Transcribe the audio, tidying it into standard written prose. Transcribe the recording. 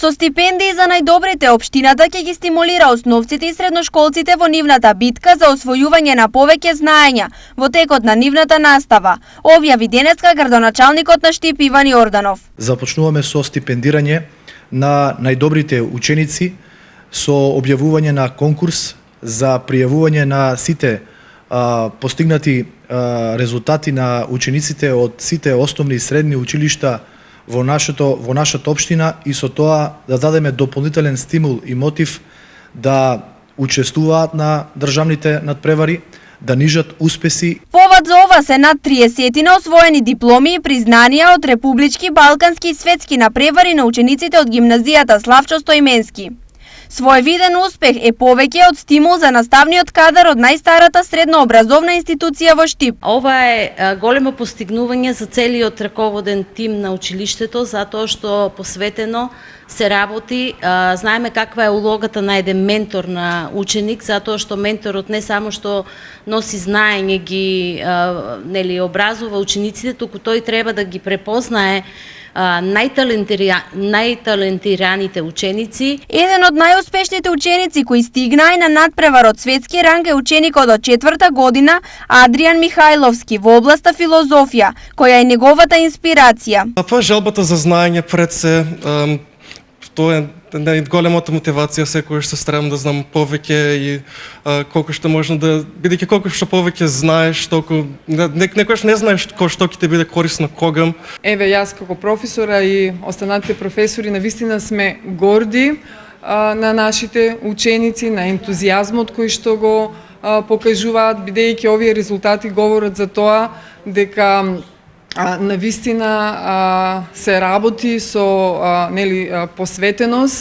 Со стипендии за најдобрите, општината ќе ги стимулира основците и средношколците во нивната битка за освојување на повеќе знаења во текот на нивната настава, објави денеска градоначалникот на Штип Иван Јорданов. Започнуваме со стипендирање на најдобрите ученици, со објавување на конкурс за пријавување на сите постигнати резултати на учениците од сите основни и средни училишта во нашата општина и со тоа да дадеме дополнителен стимул и мотив да учествуваат на државните надпревари, да нижат успеси. Повод за ова се над 30 освоени дипломи и признанија од републички, балкански и светски надпревари на учениците од гимназијата Славчо Стоименски. Своевиден успех е повеќе од стимул за наставниот кадар од најстарата среднообразовна институција во Штип. Ова е големо постигнување за целиот раководен тим на училиштето, затоа што посветено се работи. Знаеме каква е улогата на еден ментор на ученик, затоа што менторот не само што носи знаење, ги образува учениците, туку тој треба да ги препознае најталентираните ученици. Еден од најуспешните ученици кои стигнаа на надпревар од светски ранг е ученикот од 4-та година Адриан Михајловски во областа филозофија, која е неговата инспирација. Тоа е желбата за знаење пред се. Тоа е големата мотивација, секогаш се старам да знам повеќе и колку што можно да, бидејќи колку што повеќе знаеш, толку некогаш не знаеш што ќе ти биде корисно когам. Еве, јас како професора и останатите професори навистина сме горди на нашите ученици, на ентузијазмот кој што го покажуваат, бидејќи овие резултати говорат за тоа дека навистина се работи со посветеност